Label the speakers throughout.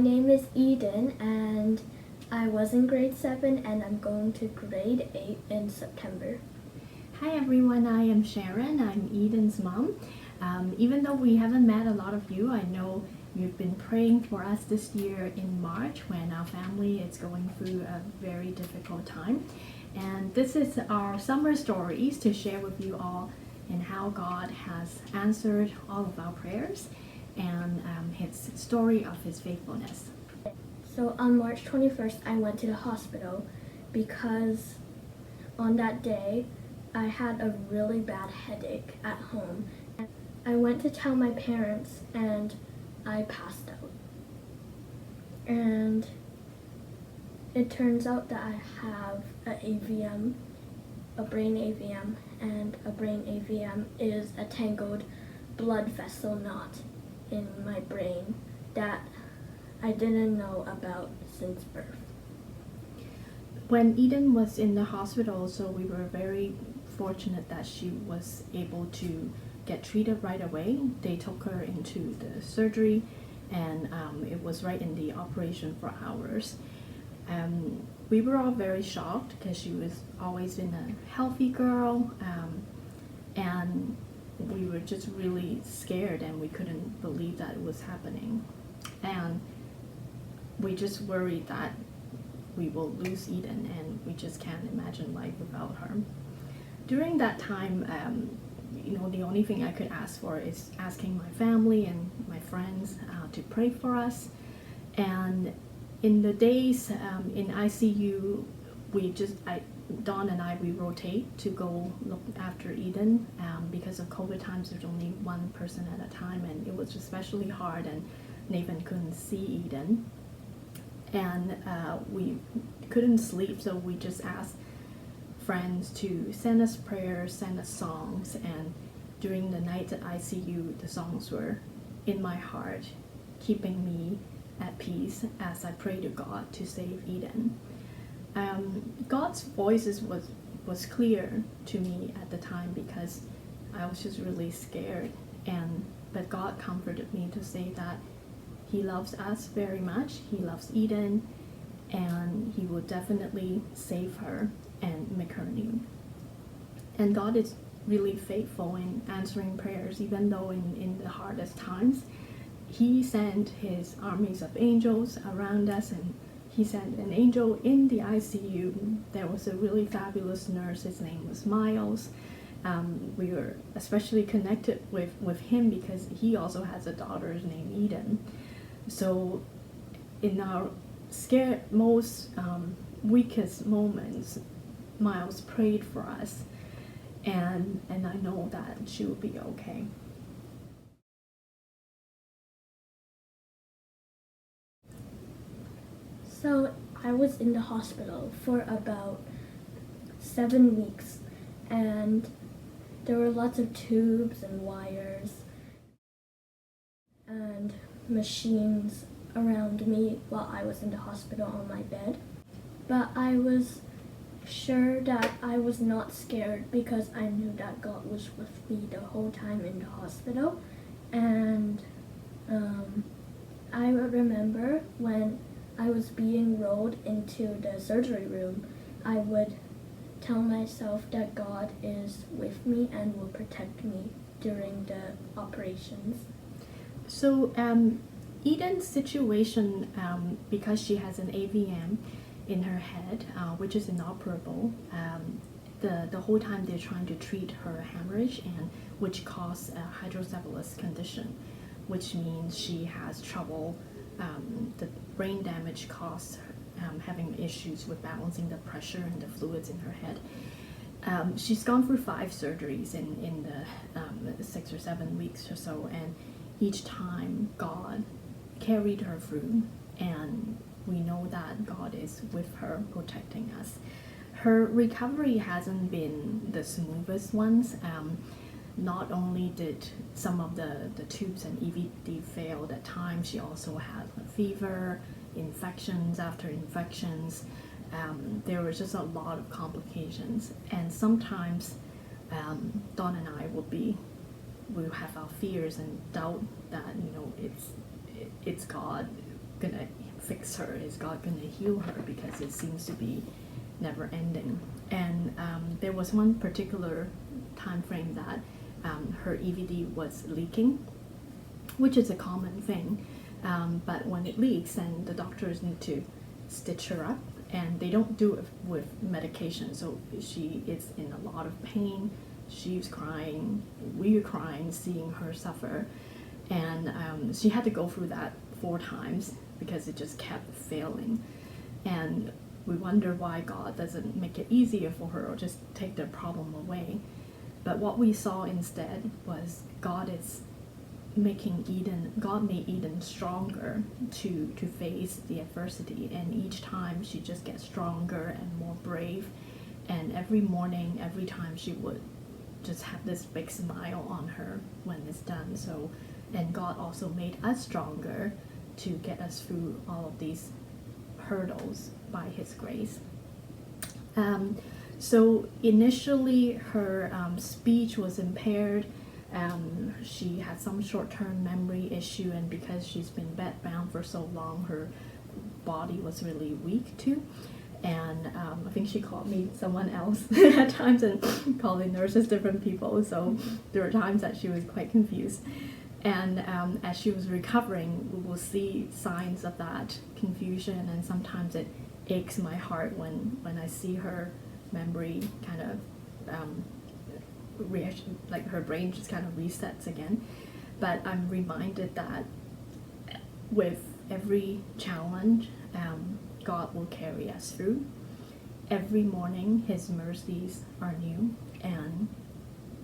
Speaker 1: name is Eden, and I was in grade 7, and I'm going to grade 8 in September.
Speaker 2: Hi everyone, I am Sharon. I'm Eden's mom. Even though we haven't met a lot of you, I know you've been praying for us this year in March when our family is going through a very difficult time. And this is our summer stories to share with you all and how God has answered all of our prayers and his story of his faithfulness.
Speaker 1: So on March 21st, I went to the hospital because on that day, I had a really bad headache at home. I went to tell my parents and I passed out. And it turns out that I have an AVM, a brain AVM, and a brain AVM is a tangled blood vessel knot in my brain that I didn't know about since birth.
Speaker 2: When Eden was in the hospital, so we were very fortunate that she was able to get treated right away. They took her into the surgery and it was right in the operation for hours. We were all very shocked because she was always been a healthy girl, and we were just really scared and we couldn't believe that it was happening. And we just worried that we will lose Eden and we just can't imagine life without her. During that time, the only thing I could ask for is asking my family and my friends to pray for us. And in the days in ICU, Dawn and I, we rotate to go look after Eden. Because of COVID times, there's only one person at a time, and it was especially hard, and Nathan couldn't see Eden. And we couldn't sleep, so we just asked friends to send us prayers, send us songs, and during the night at ICU, the songs were in my heart, keeping me at peace as I pray to God to save Eden. God's voices was clear to me at the time because I was just really scared, but God comforted me to say that He loves us very much. He loves Eden, and He will definitely save her and make her new. And God is really faithful in answering prayers, even though in the hardest times. He sent His armies of angels around us, and He sent an angel in the ICU. There was a really fabulous nurse. His name was Miles. We were especially connected with him because he also has a daughter named Eden. So in our most weakest moments, Miles prayed for us, and I know that she will be okay.
Speaker 1: So I was in the hospital for about 7 weeks, and there were lots of tubes and wires and machines around me while I was in the hospital on my bed. But I was sure that I was not scared because I knew that God was with me the whole time in the hospital. And I remember when I was being rolled into the surgery room, I would tell myself that God is with me and will protect me during the operations.
Speaker 2: So Eden's situation, because she has an AVM in her head, which is inoperable, the whole time they're trying to treat her hemorrhage, and which caused a hydrocephalus condition, which means she has trouble. The brain damage caused having issues with balancing the pressure and the fluids in her head. She's gone through 5 surgeries in the 6 or 7 weeks or so, and each time God carried her through, and we know that God is with her, protecting us. Her recovery hasn't been the smoothest ones. Not only did some of the tubes and EVD fail at times, she also had a fever, infections after infections. There was just a lot of complications, and sometimes Dawn and I will have our fears and doubt that it's God gonna fix her? Is God gonna heal her? Because it seems to be never ending. And there was one particular time frame that her EVD was leaking, which is a common thing. But when it leaks, then the doctors need to stitch her up, and they don't do it with medication. So she is in a lot of pain. She's crying, we're crying, seeing her suffer. And she had to go through that 4 times because it just kept failing. And we wonder why God doesn't make it easier for her or just take the problem away. But what we saw instead was God made Eden stronger to face the adversity. And each time she just gets stronger and more brave. And every morning, every time, she would just have this big smile on her when it's done. So, and God also made us stronger to get us through all of these hurdles by His grace. So initially her speech was impaired. She had some short-term memory issue, and because she's been bedbound for so long, her body was really weak too. And I think she called me someone else at times and called the nurses different people. So there were times that she was quite confused. And as she was recovering, we will see signs of that confusion, and sometimes it aches my heart when I see her memory kind of reaction, like her brain just kind of resets again. But I'm reminded that with every challenge, God will carry us through. Every morning, His mercies are new, and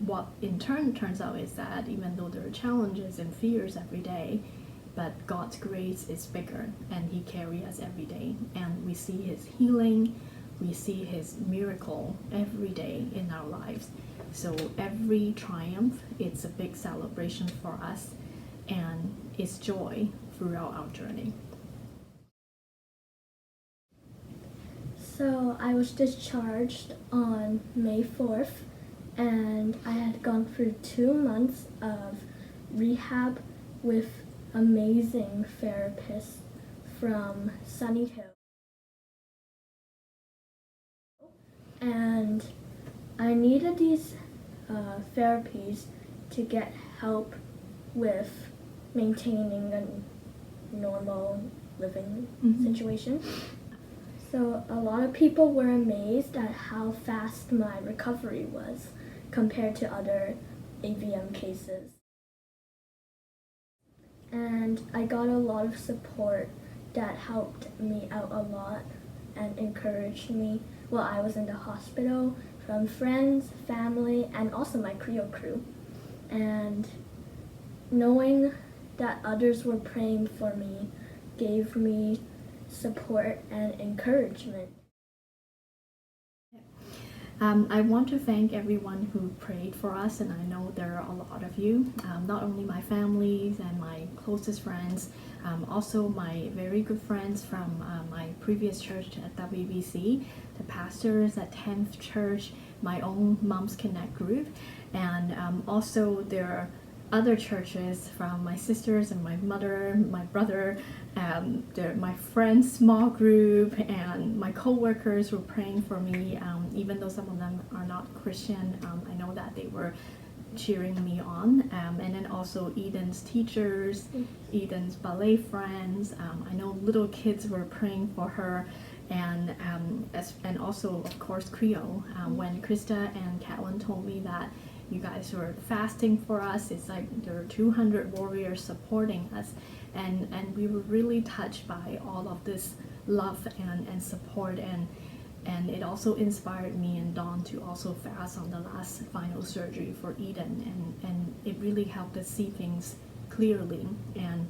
Speaker 2: what in turn turns out is that even though there are challenges and fears every day, but God's grace is bigger, and He carries us every day, and we see His healing, we see His miracle every day in our lives. So every triumph, it's a big celebration for us, and it's joy throughout our journey.
Speaker 1: So I was discharged on May 4th, and I had gone through 2 months of rehab with amazing therapists from Sunny Hill. And I needed these therapies to get help with maintaining a normal living situation. So a lot of people were amazed at how fast my recovery was compared to other AVM cases. And I got a lot of support that helped me out a lot and encouraged me while I was in the hospital, from friends, family, and also my Creole crew. And knowing that others were praying for me gave me support and encouragement.
Speaker 2: I want to thank everyone who prayed for us, and I know there are a lot of you, not only my families and my closest friends, also my very good friends from my previous church at WBC, the pastors at 10th Church, my own Moms Connect group, and also there are other churches from my sisters and my mother, my brother, my friends' small group, and my co-workers were praying for me. Even though some of them are not Christian, I know that they were cheering me on. And then also Eden's teachers, Eden's ballet friends. I know little kids were praying for her. And also, of course, Creole. When Krista and Catelyn told me that you guys were fasting for us, it's like there are 200 warriors supporting us, and we were really touched by all of this love and support, and it also inspired me and Dawn to also fast on the last final surgery for Eden, and it really helped us see things clearly, and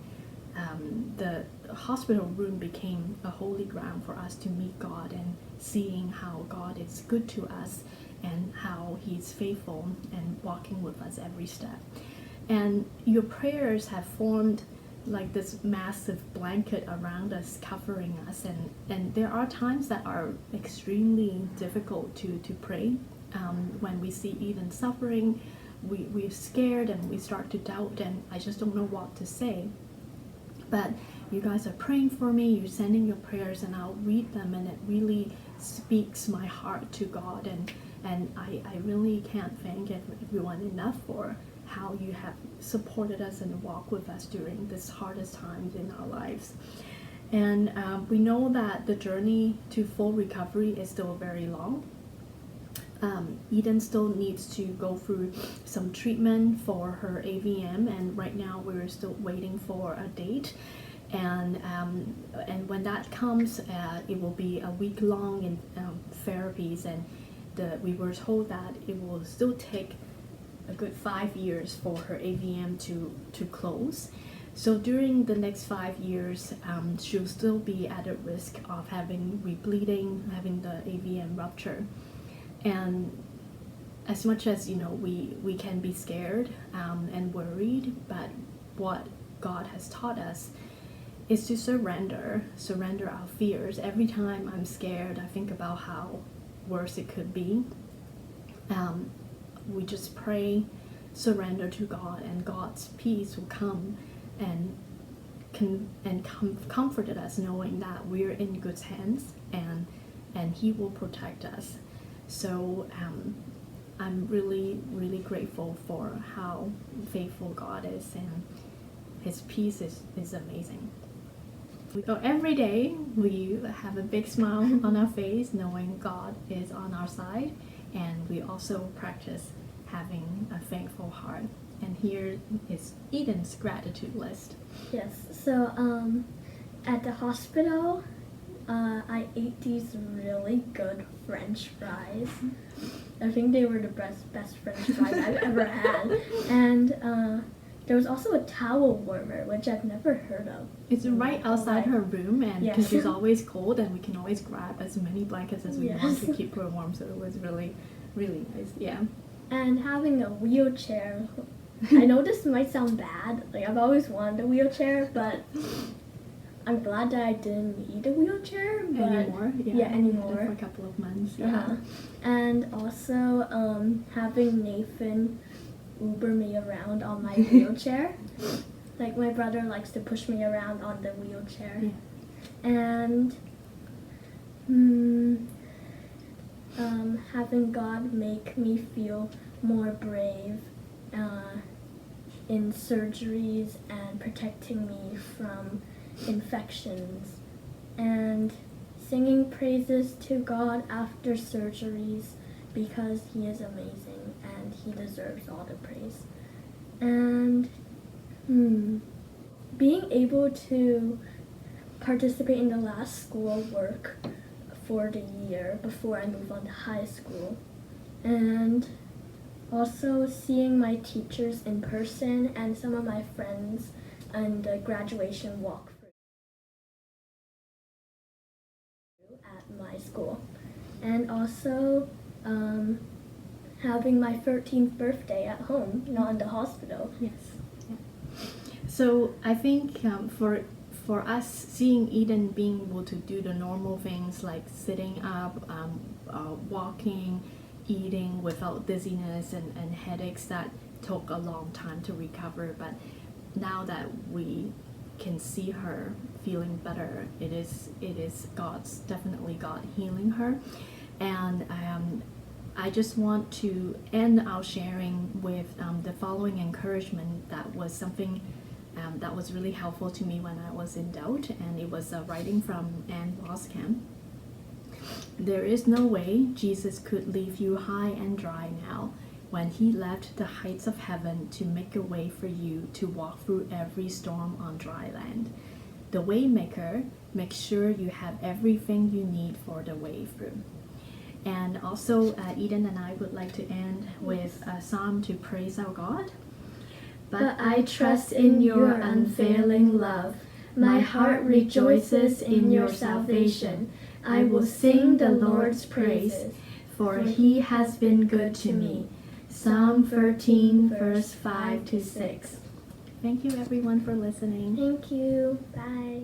Speaker 2: the hospital room became a holy ground for us to meet God and seeing how God is good to us and how He's faithful and walking with us every step. And your prayers have formed like this massive blanket around us, covering us, and there are times that are extremely difficult to pray. When we see Eden suffering, we're scared and we start to doubt, and I just don't know what to say. But you guys are praying for me, you're sending your prayers, and I'll read them, and it really speaks my heart to God. And I really can't thank everyone enough for how you have supported us and walked with us during this hardest times in our lives. And we know that the journey to full recovery is still very long. Eden still needs to go through some treatment for her AVM, and right now we're still waiting for a date. And when that comes, it will be a week-long in therapies, and we were told that it will still take a good 5 years for her AVM to close. So during the next 5 years, she'll still be at a risk of having rebleeding, having the AVM rupture. And as much as we can be scared and worried, but what God has taught us is to surrender our fears. Every time I'm scared, I think about how worse it could be. We just pray, surrender to God, and God's peace will come and comforted us, knowing that we're in good hands and He will protect us. So I'm really, really grateful for how faithful God is, and His peace is amazing. So every day we have a big smile on our face, knowing God is on our side, and we also practice having a thankful heart. And here is Eden's gratitude list.
Speaker 1: Yes, so at the hospital, I ate these really good French fries. I think they were the best French fries I've ever had. And there was also a towel warmer, which I've never heard of.
Speaker 2: It's right outside her room, and because
Speaker 1: Yes.
Speaker 2: she's always cold, and we can always grab as many blankets as we
Speaker 1: Yes.
Speaker 2: want to keep her warm. So it was really, really nice. Yeah.
Speaker 1: And having a wheelchair. I know this might sound bad. Like, I've always wanted a wheelchair, but I'm glad that I didn't need a wheelchair. But
Speaker 2: Anymore?
Speaker 1: Yeah, anymore.
Speaker 2: For a couple of months. Yeah.
Speaker 1: Uh-huh. And also having Nathan Uber me around on my wheelchair. Like, my brother likes to push me around on the wheelchair.
Speaker 2: Yeah.
Speaker 1: And having God make me feel more brave in surgeries and protecting me from infections, and singing praises to God after surgeries because He is amazing and He deserves all the praise. And being able to participate in the last school work for the year before I move on to high school, and also seeing my teachers in person and some of my friends and the graduation walk at my school, and also having my 13th birthday at home, not in the hospital.
Speaker 2: Yes. Yeah. So I think for us, seeing Eden being able to do the normal things like sitting up, walking, eating without dizziness and headaches, that took a long time to recover. But now that we can see her feeling better, it is definitely God healing her. And I just want to end our sharing with the following encouragement. That was something that was really helpful to me when I was in doubt, and it was writing from Anne Boskamp. There is no way Jesus could leave you high and dry now, when He left the heights of heaven to make a way for you to walk through every storm on dry land. The Waymaker makes sure you have everything you need for the way through. And also, Eden and I would like to end with a psalm to praise our God.
Speaker 1: But I trust in your unfailing love. My heart rejoices in your salvation. I will sing the Lord's praises,
Speaker 2: for He has been good to me.
Speaker 1: Psalm 13, verse 5 to 6.
Speaker 2: Thank you everyone for listening.
Speaker 1: Thank you. Bye.